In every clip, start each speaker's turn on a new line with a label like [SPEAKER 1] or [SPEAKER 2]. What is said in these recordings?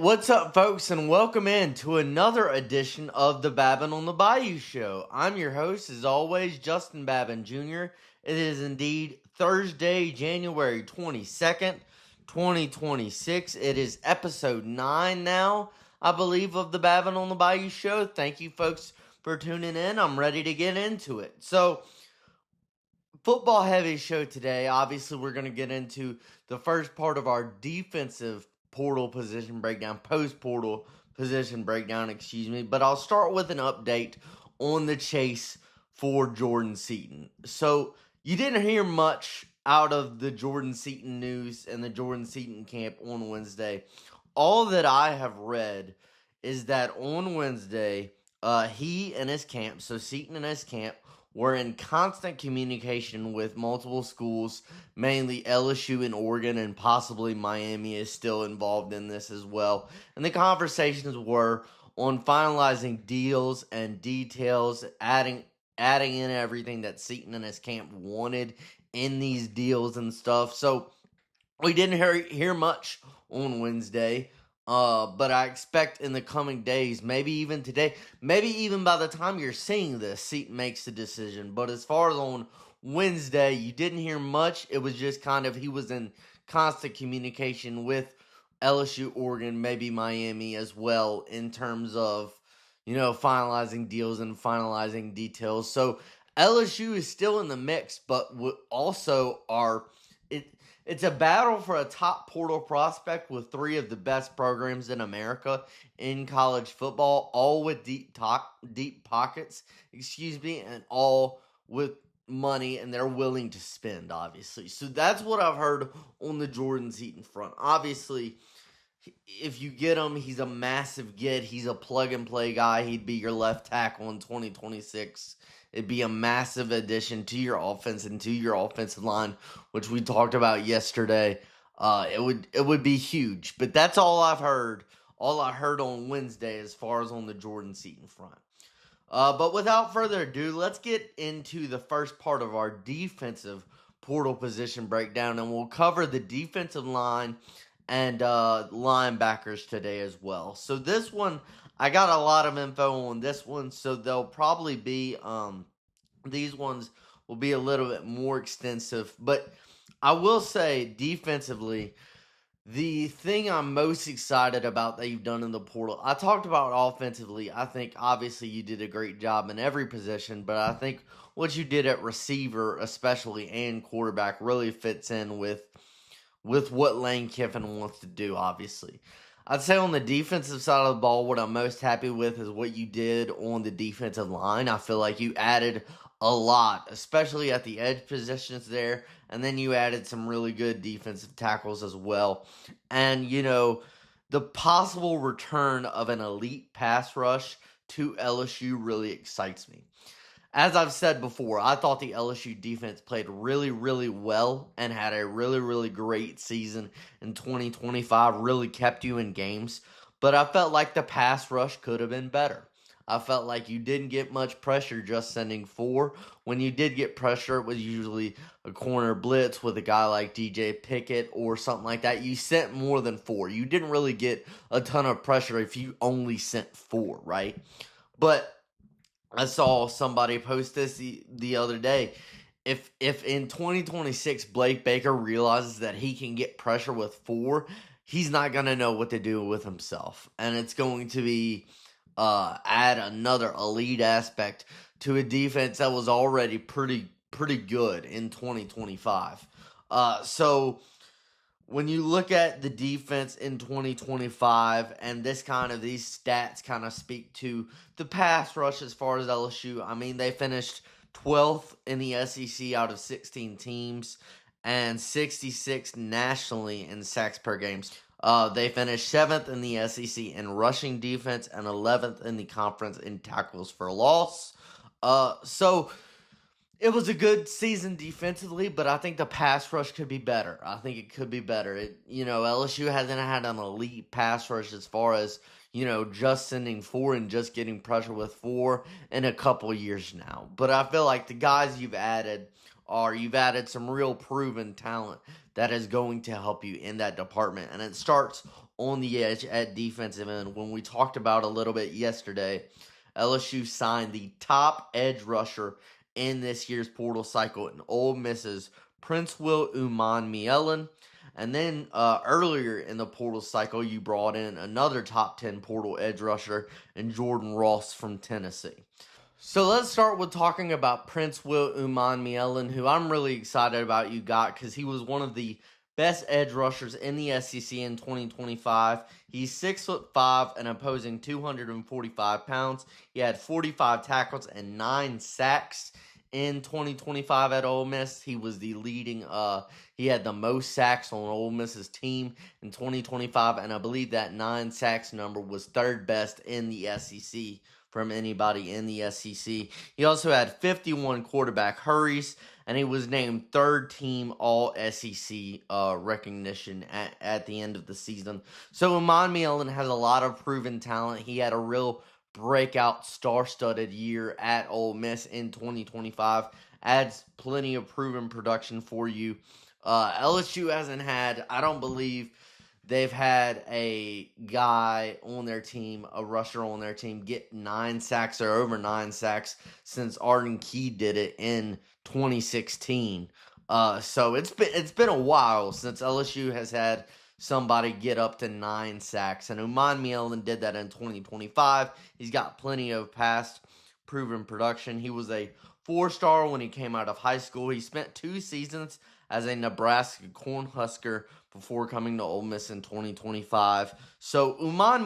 [SPEAKER 1] What's up, folks, and welcome in to another edition of the Babin on the Bayou show. I'm your host, as always, Justin Babin Jr. It is indeed Thursday, January 22nd, 2026. It is episode 9 now, I believe, of the Babin on the Bayou show. Thank you, folks, for tuning in. I'm ready to get into it. So, football heavy show today. Obviously, we're going to get into the first part of our defensive portal position breakdown, post-portal position breakdown, but I'll start with an update on the chase for Jordan Seaton. So, you didn't hear much out of the Jordan Seaton news and the Jordan Seaton camp on Wednesday. All that I have read is that on Wednesday, he and his camp, so Seaton and his camp, were in constant communication with multiple schools, mainly LSU and Oregon, and possibly Miami is still involved in this as well. And the conversations were on finalizing deals and details, adding in everything that Seaton and his camp wanted in these deals and stuff. So we didn't hear much on Wednesday. But I expect in the coming days, maybe even today, maybe even by the time you're seeing this, Seaton makes the decision. But as far as on Wednesday, you didn't hear much. It was just kind of, he was in constant communication with LSU, Oregon, maybe Miami as well, in terms of, finalizing deals and finalizing details. So LSU is still in the mix, but also it's a battle for a top portal prospect with three of the best programs in America in college football, all with deep pockets, and all with money, and they're willing to spend, obviously. So that's what I've heard on the Jordan Seaton front. Obviously, if you get him, he's a massive get. He's a plug-and-play guy. He'd be your left tackle in 2026. It'd be a massive addition to your offense and to your offensive line, which we talked about yesterday. It would be huge. But that's all I've heard. All I heard on Wednesday as far as on the Jordan Seaton front. But without further ado, let's get into the first part of our defensive portal position breakdown, and we'll cover the defensive line and linebackers today as well. So this one, I got a lot of info on this one, so they'll probably be, these ones will be a little bit more extensive. But I will say, defensively, the thing I'm most excited about that you've done in the portal, I talked about offensively. I think, obviously, you did a great job in every position, but I think what you did at receiver, especially, and quarterback, really fits in with what Lane Kiffin wants to do, obviously. I'd say on the defensive side of the ball, what I'm most happy with is what you did on the defensive line. I feel like you added a lot, especially at the edge positions there, and then you added some really good defensive tackles as well. And, the possible return of an elite pass rush to LSU really excites me. As I've said before, I thought the LSU defense played really, really well and had a really, really great season in 2025, really kept you in games. But I felt like the pass rush could have been better. I felt like you didn't get much pressure just sending 4. When you did get pressure, it was usually a corner blitz with a guy like DJ Pickett or something like that. You sent more than 4. You didn't really get a ton of pressure if you only sent 4, right? But I saw somebody post this the other day. If in 2026 Blake Baker realizes that he can get pressure with 4, he's not going to know what to do with himself. And it's going to be add another elite aspect to a defense that was already pretty good in 2025. So when you look at the defense in 2025, and these stats kind of speak to the pass rush as far as LSU. I mean, they finished 12th in the SEC out of 16 teams and 66th nationally in sacks per game. They finished 7th in the SEC in rushing defense and 11th in the conference in tackles for loss. So it was a good season defensively, but I think the pass rush could be better. I think it could be better. LSU hasn't had an elite pass rush as far as, just sending 4 and just getting pressure with 4 in a couple years now. But I feel like the guys you've added some real proven talent that is going to help you in that department. And it starts on the edge at defensive end. When we talked about a little bit yesterday, LSU signed the top edge rusher in this year's portal cycle in Ole Miss's Prince Will Uman. And then earlier in the portal cycle, you brought in another top 10 portal edge rusher in Jordan Ross from Tennessee. So let's start with talking about Prince Will Uman, who I'm really excited about you got because he was one of the best edge rushers in the SEC in 2025. He's 6'5" and opposing 245 pounds. He had 45 tackles and 9 sacks in 2025 at Ole Miss. He was the leading, he had the most sacks on Ole Miss's team in 2025, and I believe that 9 sacks number was third best in the SEC from anybody in the SEC. He also had 51 quarterback hurries, and he was named third team All-SEC recognition at the end of the season. So Uman has a lot of proven talent. He had a real breakout star-studded year at Ole Miss in 2025. Adds plenty of proven production for you. LSU hasn't had, I don't believe they've had a guy on their team, a rusher on their team, get 9 sacks or over 9 sacks since Arden Key did it in 2016. So it's been a while since LSU has had somebody get up to 9 sacks, and Uman did that in 2025. He's got plenty of past proven production. He was a 4-star when he came out of high school. He spent 2 seasons as a Nebraska Cornhusker before coming to Ole Miss in 2025. So Uman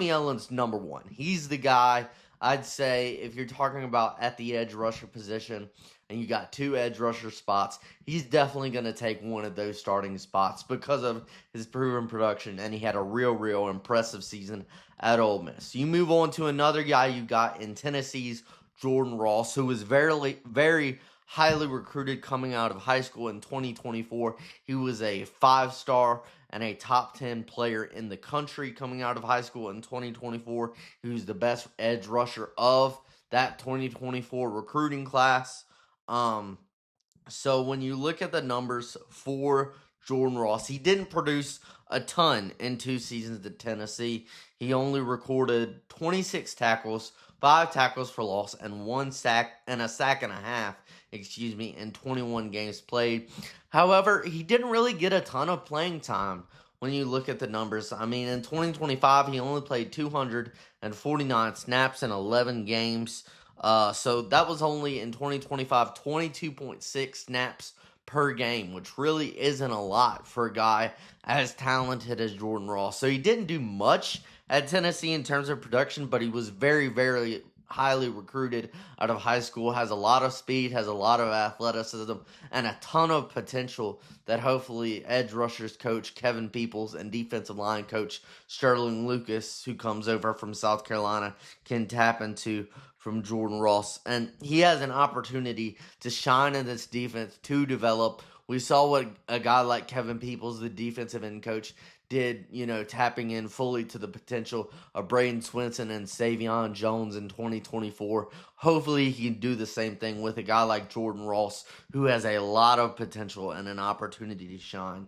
[SPEAKER 1] number one. He's the guy, I'd say, if you're talking about at the edge rusher position and you got 2 edge rusher spots, he's definitely going to take one of those starting spots because of his proven production, and he had a real impressive season at Ole Miss. You move on to another guy you got in Tennessee's Jordan Ross, who was very highly recruited coming out of high school in 2024. He was a 5-star and a top 10 player in the country coming out of high school in 2024. He was the best edge rusher of that 2024 recruiting class. So when you look at the numbers for Jordan Ross, he didn't produce a ton in 2 seasons at Tennessee. He only recorded 26 tackles, 5 tackles for loss, and 1 sack and a sack and a half, in 21 games played. However, he didn't really get a ton of playing time when you look at the numbers. I mean, in 2025, he only played 249 snaps in 11 games. So that was only in 2025, 22.6 snaps per game, which really isn't a lot for a guy as talented as Jordan Ross. So he didn't do much at Tennessee in terms of production, but he was very highly recruited out of high school, has a lot of speed, has a lot of athleticism, and a ton of potential that hopefully edge rushers coach Kevin Peoples and defensive line coach Sterling Lucas, who comes over from South Carolina, can tap into from Jordan Ross. And he has an opportunity to shine in this defense, to develop. We saw what a guy like Kevin Peoples, the defensive end coach, did, tapping in fully to the potential of Braden Swinson and Savion Jones in 2024. Hopefully he can do the same thing with a guy like Jordan Ross, who has a lot of potential and an opportunity to shine.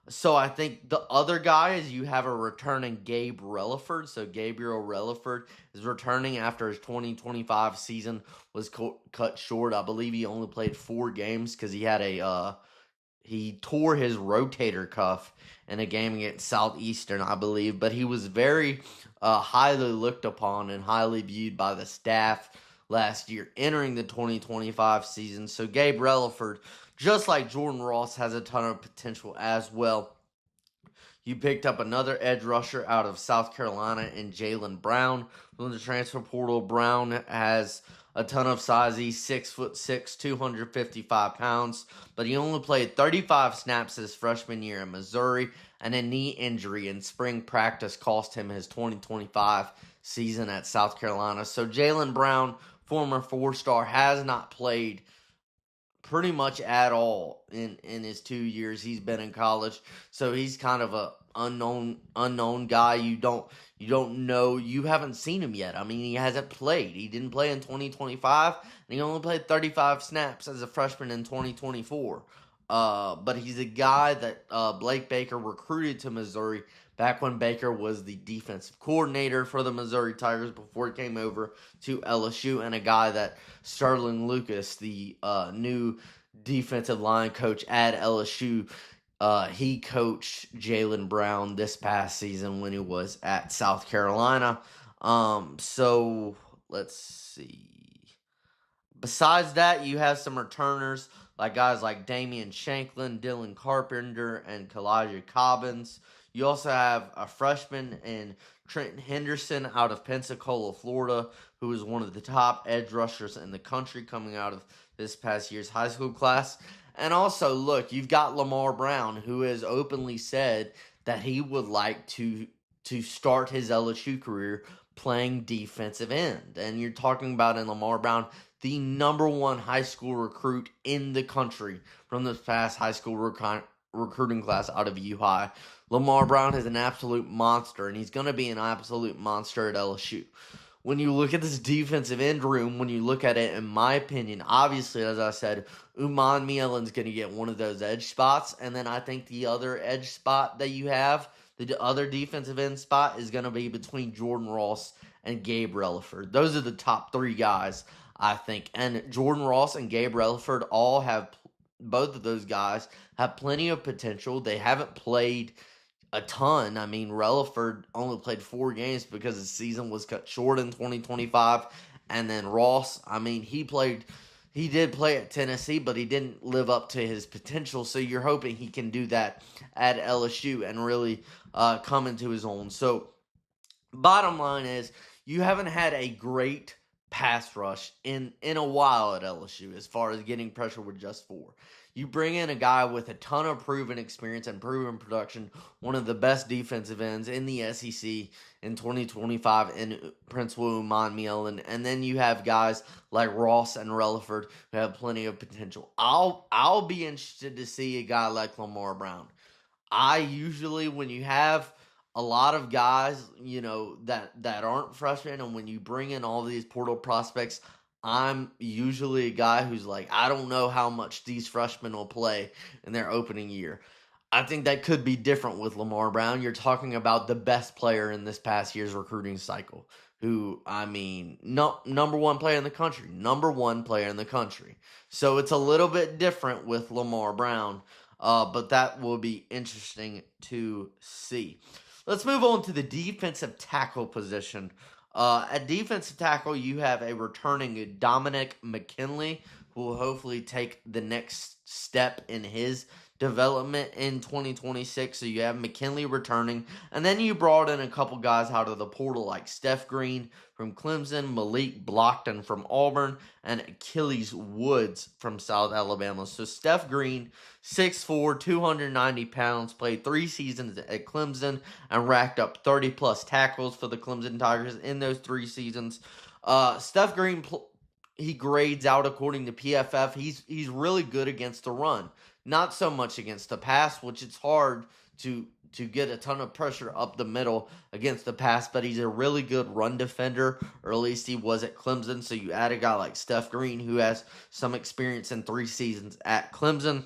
[SPEAKER 1] So I think the other guy is you have a returning Gabe Relaford. So Gabriel Relaford is returning after his 2025 season was cut short. I believe he only played 4 games because he had he tore his rotator cuff in a game against Southeastern, I believe. But he was very highly looked upon and highly viewed by the staff last year entering the 2025 season. So Gabe Relaford, just like Jordan Ross, has a ton of potential as well. You picked up another edge rusher out of South Carolina in Jalen Brown from the transfer portal. Brown has a ton of size. He's 6'6", 255 pounds, but he only played 35 snaps his freshman year in Missouri, and a knee injury in spring practice cost him his 2025 season at South Carolina. So Jalen Brown, former 4-star, has not played pretty much at all in his 2 years he's been in college. So he's kind of a unknown guy. You don't know. You haven't seen him yet. I mean, he hasn't played. He didn't play in 2025, and he only played 35 snaps as a freshman in 2024. But he's a guy that Blake Baker recruited to Missouri back when Baker was the defensive coordinator for the Missouri Tigers before he came over to LSU, and a guy that Sterling Lucas, the new defensive line coach at LSU, he coached Jaylen Brown this past season when he was at South Carolina. So let's see. Besides that, you have some returners like guys like Damian Shanklin, Dylan Carpenter, and Kalijah Cobbins. You also have a freshman in Trenton Henderson out of Pensacola, Florida, who is one of the top edge rushers in the country coming out of this past year's high school class. And also, look, you've got Lamar Brown, who has openly said that he would like to start his LSU career playing defensive end. And you're talking about in Lamar Brown, the number one high school recruit in the country from this past high school recruiting class out of U-High. Lamar Brown is an absolute monster, and he's going to be an absolute monster at LSU. When you look at this defensive end room, when you look at it, in my opinion, obviously, as I said, Uman Mielen's going to get one of those edge spots, and then I think the other edge spot that you have, the other defensive end spot, is going to be between Jordan Ross and Gabe Relaford. Those are the top three guys, I think. And Jordan Ross and Gabe Relaford both of those guys have plenty of potential. They haven't played a ton. I mean, Relaford only played 4 games because his season was cut short in 2025. And then Ross, I mean, he did play at Tennessee, but he didn't live up to his potential. So you're hoping he can do that at LSU and really come into his own. So bottom line is, you haven't had a great pass rush in a while at LSU as far as getting pressure with just 4. You bring in a guy with a ton of proven experience and proven production, one of the best defensive ends in the SEC in 2025 in Principal Uman Mielen, and then you have guys like Ross and Relaford who have plenty of potential. I'll be interested to see a guy like Lamar Brown. I usually, when you have a lot of guys, that aren't freshmen, and when you bring in all these portal prospects, I'm usually a guy who's like, I don't know how much these freshmen will play in their opening year. I think that could be different with Lamar Brown. You're talking about the best player in this past year's recruiting cycle, who, I mean, number one player in the country. So it's a little bit different with Lamar Brown, but that will be interesting to see. Let's move on to the defensive tackle position. At defensive tackle, you have a returning Dominic McKinley, who will hopefully take the next step in his development in 2026. So you have McKinley returning, and then you brought in a couple guys out of the portal like Steph Green from Clemson, Malik Blockton from Auburn, and Achilles Woods from South Alabama. So Steph Green, 6'4", 290 pounds, played 3 seasons at Clemson and racked up 30-plus tackles for the Clemson Tigers in those 3 seasons. Steph Green, he grades out according to PFF. He's really good against the run. Not so much against the pass, which it's hard to get a ton of pressure up the middle against the pass, but he's a really good run defender, or at least he was at Clemson. So you add a guy like Steph Green, who has some experience in 3 seasons at Clemson.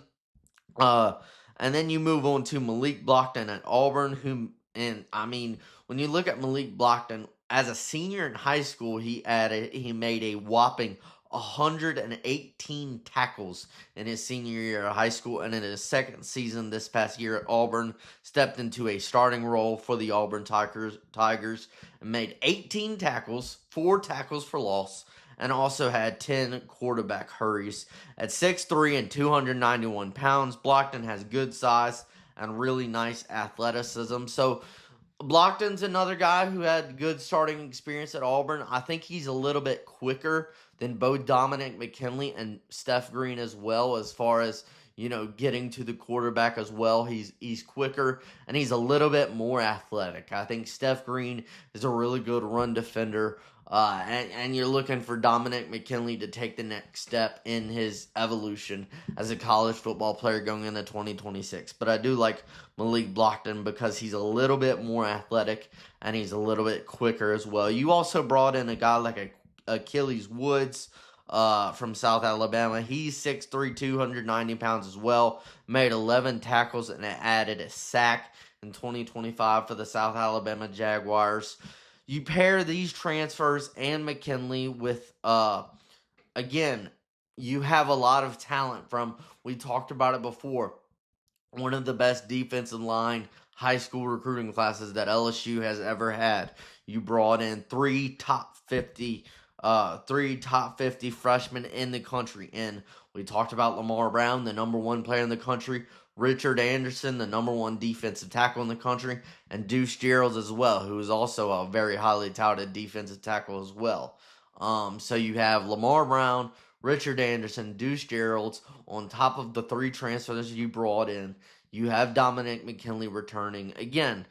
[SPEAKER 1] And then you move on to Malik Blockton at Auburn, when you look at Malik Blockton, as a senior in high school, he made a whopping 118 tackles in his senior year of high school, and in his second season this past year at Auburn, stepped into a starting role for the Auburn Tigers and made 18 tackles, 4 tackles for loss, and also had 10 quarterback hurries. At 6'3" and 291 pounds, Blockton has good size and really nice athleticism. So Blockton's another guy who had good starting experience at Auburn. I think he's a little bit quicker than both Dominic McKinley and Steph Green as well, as far as, getting to the quarterback as well. He's quicker, and he's a little bit more athletic. I think Steph Green is a really good run defender, and you're looking for Dominic McKinley to take the next step in his evolution as a college football player going into 2026. But I do like Malik Blockton because he's a little bit more athletic, and he's a little bit quicker as well. You also brought in a guy like Achilles Woods from South Alabama. He's 6'3", 290 pounds as well. Made 11 tackles and added a sack in 2025 for the South Alabama Jaguars. You pair these transfers and McKinley with, again, you have a lot of talent from, we talked about it before, one of the best defensive line high school recruiting classes that LSU has ever had. You brought in three top 50 freshmen in the country. And we talked about Lamar Brown, the number one player in the country, Richard Anderson, the number one defensive tackle in the country, and Deuce Gerald as well, who is also a very highly touted defensive tackle as well. So you have Lamar Brown, Richard Anderson, Deuce Gerald, on top of the three transfers you brought in. You have Dominic McKinley returning. Again,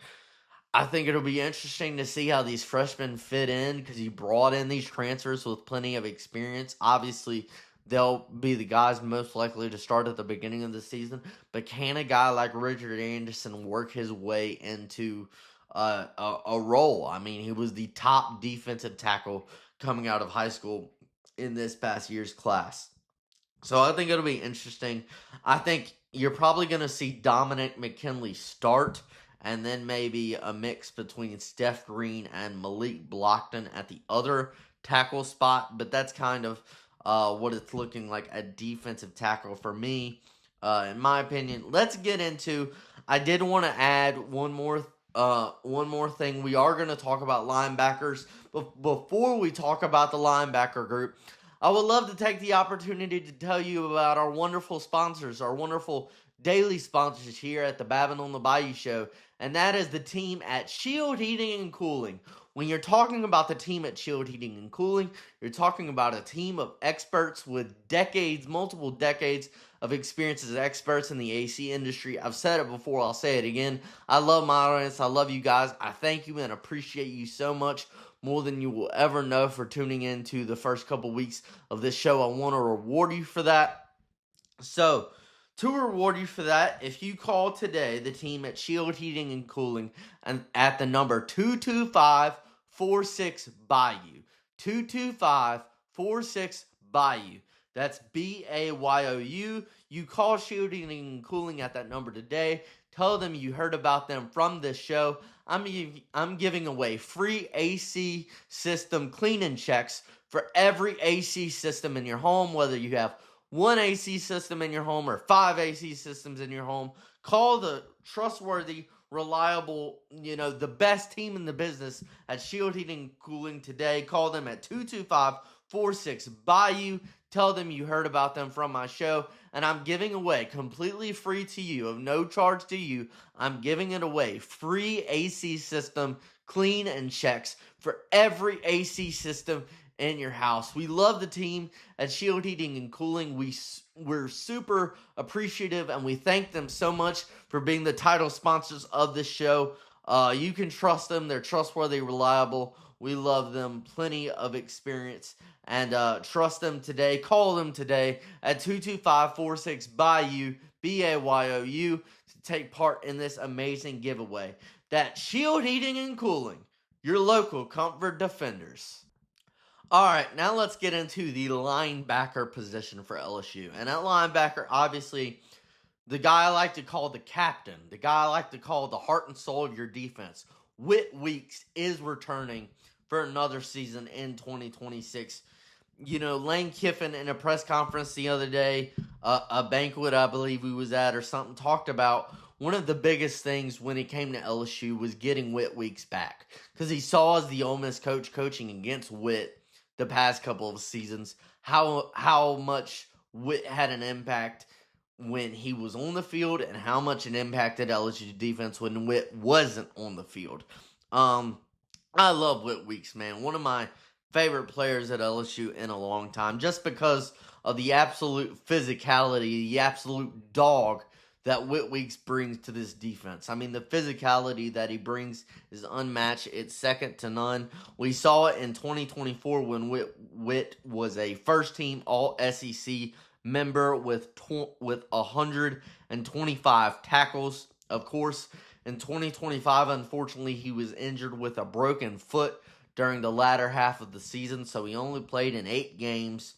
[SPEAKER 1] I think it'll be interesting to see how these freshmen fit in because you brought in these transfers with plenty of experience. Obviously, they'll be the guys most likely to start at the beginning of the season. But can a guy like Richard Anderson work his way into a role? I mean, he was the top defensive tackle coming out of high school in this past year's class. So I think it'll be interesting. I think you're probably going to see Dominic McKinley start, and then maybe a mix between Steph Green and Malik Blockton at the other tackle spot. But that's kind of what it's looking like at defensive tackle for me, in my opinion. Let's get into. I did want to add one more thing. We are going to talk about linebackers, but before we talk about the linebacker group, I would love to take the opportunity to tell you about our wonderful sponsors, our wonderful daily sponsors here at the Babin On The Bayou show, and that is the team at Shield Heating and Cooling. When you're talking about the team at Shield Heating and Cooling, you're talking about a team of experts with decades, multiple decades of experience as experts in the AC industry. I've said it before, I'll say it again. I love my audience, I love you guys. I thank you and appreciate you so much, more than you will ever know, for tuning in to the first couple weeks of this show. I want to reward you for that. So, to reward you for that, if you call today the team at Shield Heating and Cooling and at the number 225-46-BAYOU, 225-46-BAYOU, that's BAYOU. You call Shield Heating and Cooling at that number today. Tell them you heard about them from this show. I'm giving away free AC system cleaning checks for every AC system in your home, whether you have one AC system in your home or 5 AC systems in your home. Call the trustworthy, reliable, the best team in the business at Shield Heating and Cooling today. Call them at 225-46-BAYOU. Tell them you heard about them from my show, and I'm giving away completely free to you, of no charge to you. I'm giving it away, free AC system clean and checks for every AC system in your house. We love the team at Shield Heating and Cooling. We're super appreciative, and we thank them so much for being the title sponsors of this show. You can trust them. They're trustworthy, reliable. We love them. Plenty of experience. And trust them today. Call them today at 225-46-BAYOU, BAYOU, to take part in this amazing giveaway. That's Shield Heating and Cooling, your local comfort defenders. All right, now let's get into the linebacker position for LSU. And at linebacker, obviously, the guy I like to call the captain, the guy I like to call the heart and soul of your defense, Whit Weeks, is returning for another season in 2026. Lane Kiffin in a press conference the other day, a banquet I believe he was at or something, talked about one of the biggest things when it came to LSU was getting Whit Weeks back. Because he saw, as the Ole Miss coach coaching against Whit the past couple of seasons, how much Whit had an impact when he was on the field and how much it impacted LSU defense when Whit wasn't on the field. I love Whit Weeks, man. One of my favorite players at LSU in a long time, just because of the absolute physicality, the absolute dog that Whit Weeks brings to this defense. I mean, the physicality that he brings is unmatched. It's second to none. We saw it in 2024 when Whit was a first-team All-SEC member with 125 tackles. Of course, in 2025, unfortunately, he was injured with a broken foot during the latter half of the season, so he only played in 8 games.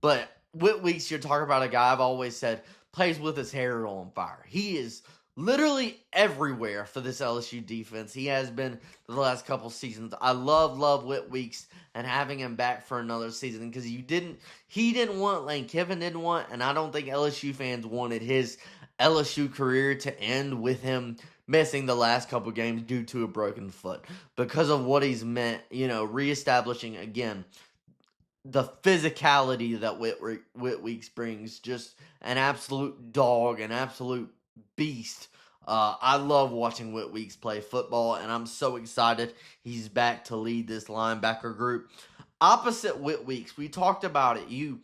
[SPEAKER 1] But Whit Weeks, you're talking about a guy I've always said plays with his hair on fire. He is literally everywhere for this LSU defense. He has been the last couple seasons. I love Whit Weeks and having him back for another season because he didn't want, Lane Kiffin didn't want, and I don't think LSU fans wanted his LSU career to end with him missing the last couple games due to a broken foot because of what he's meant, reestablishing again the physicality that Whit Weeks brings, just an absolute dog, an absolute beast. I love watching Whit Weeks play football, and I'm so excited he's back to lead this linebacker group. Opposite Whit Weeks, we talked about it. You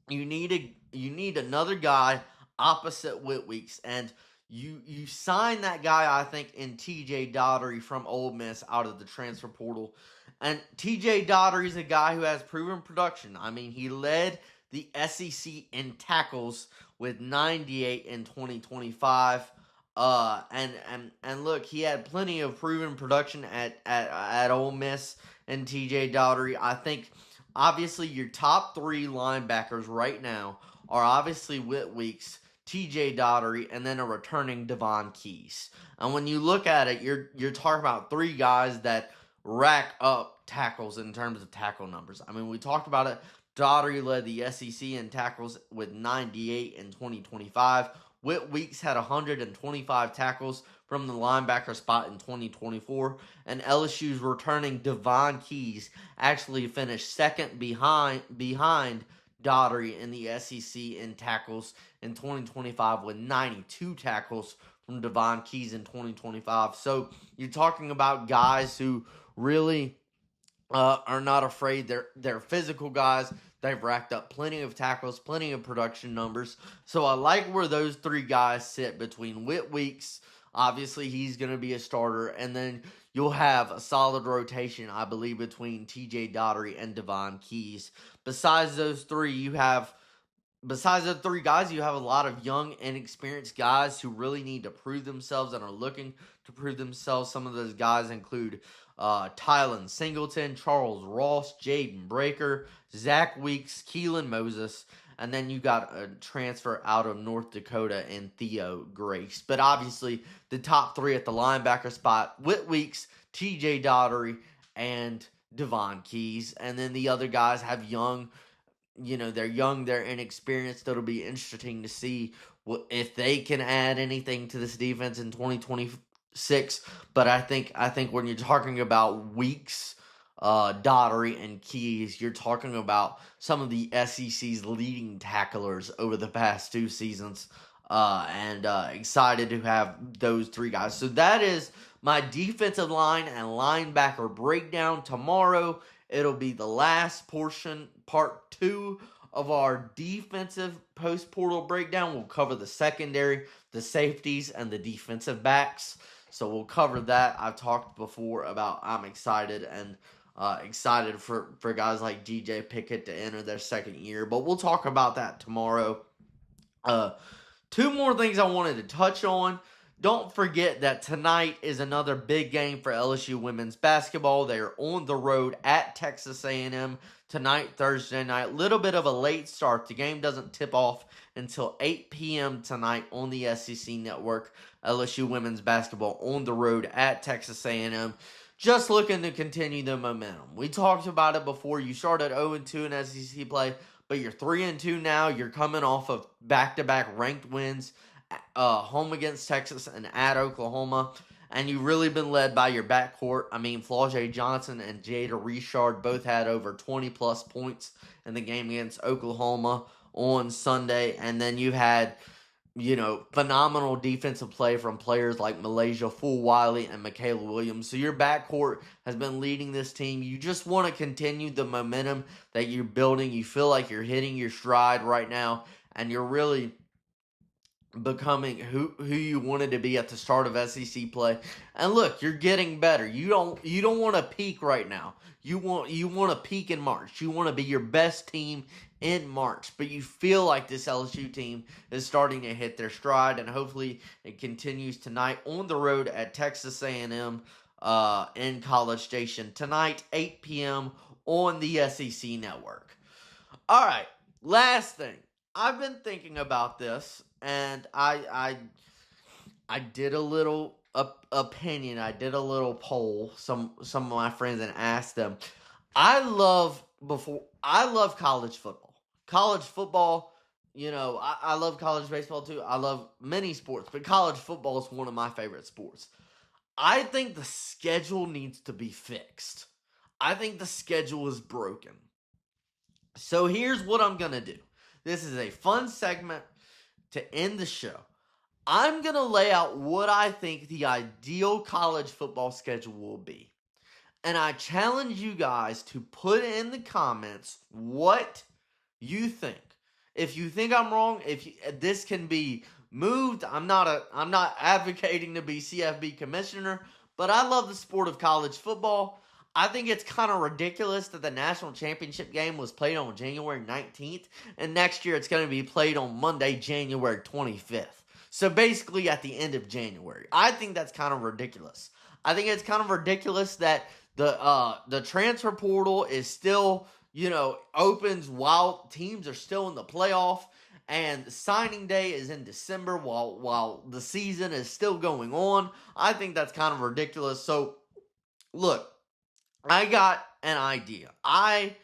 [SPEAKER 1] need another guy opposite Whit Weeks, and you sign that guy, I think, in TJ Daugherty from Ole Miss out of the transfer portal. And TJ Daugherty is a guy who has proven production. I mean, he led the SEC in tackles with 98 in 2025. And look, he had plenty of proven production at Ole Miss and TJ Daugherty. I think obviously your top three linebackers right now are obviously Whit Weeks, TJ Daugherty, and then a returning Devon Keys. And when you look at it, you're talking about three guys that rack up tackles in terms of tackle numbers. I mean, we talked about it. Daugherty led the SEC in tackles with 98 in 2025. Whit Weeks had 125 tackles from the linebacker spot in 2024. And LSU's returning Devon Keys actually finished second behind Daugherty in the SEC in tackles in 2025 with 92 tackles from Devon Keys in 2025. So you're talking about guys who really are not afraid. They're physical guys. They've racked up plenty of tackles, plenty of production numbers. So I like where those three guys sit between Whit Weeks. Obviously, he's going to be a starter. And then you'll have a solid rotation, I believe, between TJ Daugherty and Devon Keys. Besides those three, you have a lot of young, inexperienced guys who really need to prove themselves and are looking to prove themselves. Some of those guys include Tylen Singleton, Charles Ross, Jaden Breaker, Zach Weeks, Keelan Moses, and then you got a transfer out of North Dakota in Theo Grace. But obviously, the top three at the linebacker spot, Whit Weeks, TJ Daugherty, and Devon Keys. And then the other guys have they're young, they're inexperienced. It'll be interesting to see if they can add anything to this defense in 2026. But I think when you're talking about Weeks, Daugherty, and Keys, you're talking about some of the SEC's leading tacklers over the past two seasons. And excited to have those three guys. So that is my defensive line and linebacker breakdown. Tomorrow, it'll be the last portion, part 2 of our defensive post-portal breakdown. We'll cover the secondary, the safeties, and the defensive backs. So we'll cover that. I've talked before about I'm excited and excited for guys like DJ Pickett to enter their second year. But we'll talk about that tomorrow. Two more things I wanted to touch on. Don't forget that tonight is another big game for LSU women's basketball. They are on the road at Texas A&M tonight, Thursday night. Little bit of a late start. The game doesn't tip off until 8 p.m. tonight on the SEC Network. LSU women's basketball on the road at Texas A&M. Just looking to continue the momentum. We talked about it before. You started 0-2 in SEC play, but you're 3-2 now. You're coming off of back-to-back ranked wins. Home against Texas and at Oklahoma, and you've really been led by your backcourt. I mean, Flau'jae Johnson and Jada Richard both had over 20-plus points in the game against Oklahoma on Sunday, and then you had, phenomenal defensive play from players like Malaysia Fulwiley and Michaela Williams. So your backcourt has been leading this team. You just want to continue the momentum that you're building. You feel like you're hitting your stride right now, and you're really becoming who you wanted to be at the start of SEC play. And look, you're getting better. You don't want to peak right now. You want to peak in March. You want to be your best team in March. But you feel like this LSU team is starting to hit their stride, and hopefully it continues tonight on the road at Texas A&M in College Station tonight, 8 p.m. on the SEC Network. All right, last thing. I've been thinking about this, and I I did a little opinion. I did a little poll. Some of my friends and asked them. I love college football. College football. I love college baseball too. I love many sports, but college football is one of my favorite sports. I think the schedule needs to be fixed. I think the schedule is broken. So here's what I'm going to do. This is a fun segment to end the show. I'm going to lay out what I think the ideal college football schedule will be. And I challenge you guys to put in the comments what you think. If you think I'm wrong, this can be moved. I'm not advocating to be CFB commissioner, but I love the sport of college football. I think it's kind of ridiculous that the national championship game was played on January 19th, and next year it's going to be played on Monday, January 25th. So basically at the end of January. I think that's kind of ridiculous. I think it's kind of ridiculous that the transfer portal is still, opens while teams are still in the playoff, and signing day is in December while the season is still going on. I think that's kind of ridiculous. So, look, I got an idea. I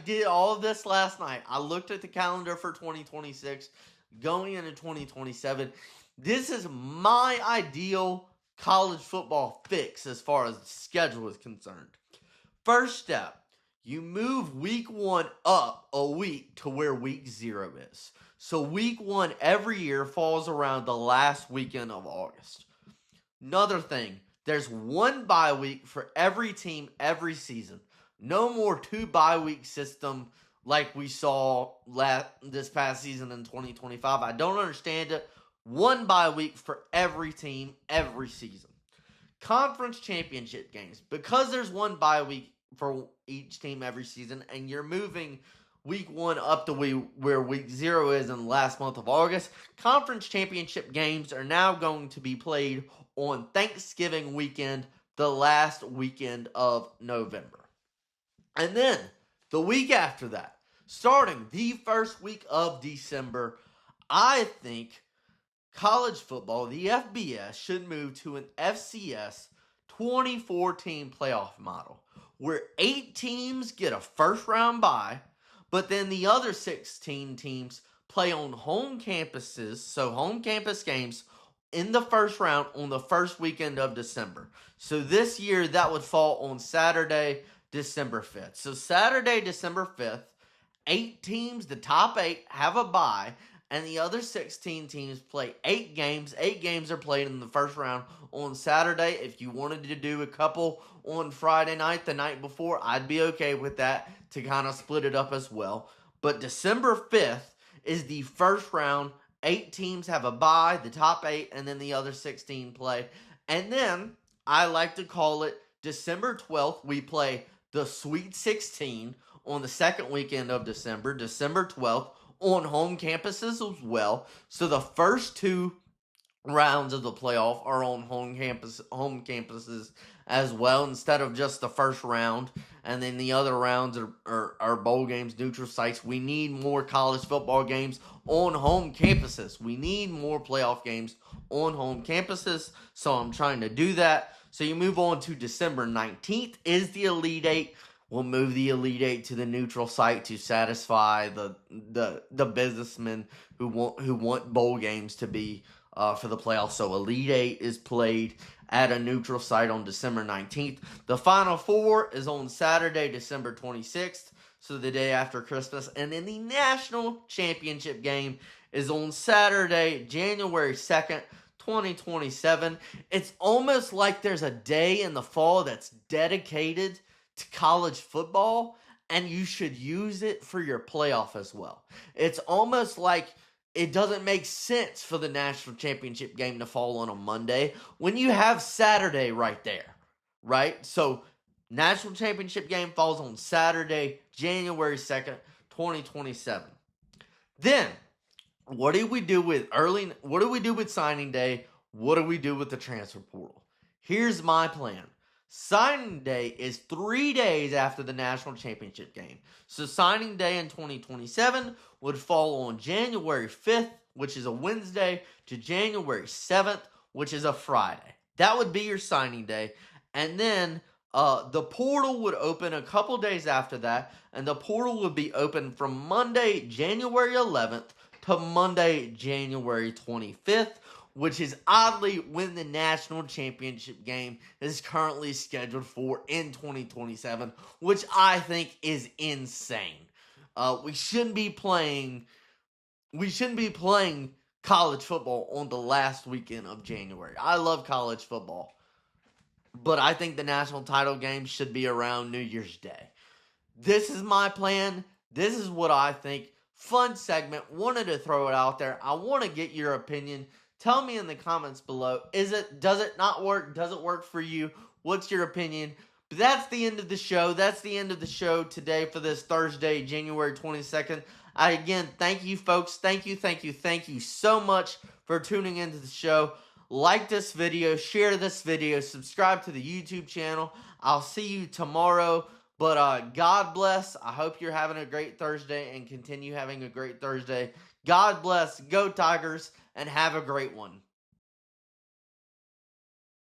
[SPEAKER 1] did all of this last night. I looked at the calendar for 2026, going into 2027. This is my ideal college football fix as far as the schedule is concerned. First step, you move week 1 up a week to where week 0 is. So week 1 every year falls around the last weekend of August. Another thing, there's one bye week for every team every season. No more 2 bye week system like we saw this past season in 2025. I don't understand it. One bye week for every team every season. Conference championship games. Because there's one bye week for each team every season, and you're moving week 1 up to where week 0 is in the last month of August, conference championship games are now going to be played on Thanksgiving weekend, the last weekend of November. And then, the week after that, starting the first week of December, I think college football, the FBS, should move to an FCS 24-team playoff model, where 8 teams get a first-round bye, but then the other 16 teams play on home campuses, so home campus games, in the first round on the first weekend of December. So this year, that would fall on Saturday, December 5th. So Saturday, December 5th, 8 teams, the top 8, have a bye, and the other 16 teams play 8 games. 8 games are played in the first round on Saturday. If you wanted to do a couple on Friday night, the night before, I'd be okay with that to kind of split it up as well. But December 5th is the first round. 8 teams have a bye, the top 8, and then the other 16 play. And then, I like to call it December 12th, we play the Sweet 16 on the second weekend of December, December 12th, on home campuses as well. So the first 2 rounds of the playoff are on home campuses as well, instead of just the first round, and then the other rounds are bowl games, neutral sites. We need more college football games on home campuses. We need more playoff games on home campuses, so I'm trying to do that. So you move on to December 19th is the Elite Eight. We'll move the Elite Eight to the neutral site to satisfy the businessmen who want bowl games to be for the playoffs. So Elite Eight is played at a neutral site on December 19th. The Final Four is on Saturday, December 26th, so the day after Christmas. And then the National Championship game is on Saturday, January 2nd, 2027. It's almost like there's a day in the fall that's dedicated to college football, and you should use it for your playoff as well. It's almost like it doesn't make sense for the national championship game to fall on a Monday when you have Saturday right there, right? So, national championship game falls on Saturday, January 2nd, 2027. Then, what do we do with signing day? What do we do with the transfer portal? Here's my plan. Signing day is 3 days after the national championship game. So signing day in 2027 would fall on January 5th, which is a Wednesday, to January 7th, which is a Friday. That would be your signing day. And then the portal would open a couple days after that, and the portal would be open from Monday, January 11th to Monday, January 25th, which is oddly when the national championship game is currently scheduled for in 2027, which I think is insane. We shouldn't be playing college football on the last weekend of January. I love college football, but I think the national title game should be around New Year's Day. This is my plan. This is what I think. Fun segment. Wanted to throw it out there. I want to get your opinion. Tell me in the comments below. Does it not work? Does it work for you? What's your opinion? But that's the end of the show. That's the end of the show today for this Thursday, January 22nd. Again, thank you, folks. Thank you so much for tuning into the show. Like this video, share this video, subscribe to the YouTube channel. I'll see you tomorrow. But God bless. I hope you're having a great Thursday and continue having a great Thursday. God bless. Go Tigers and have a great one.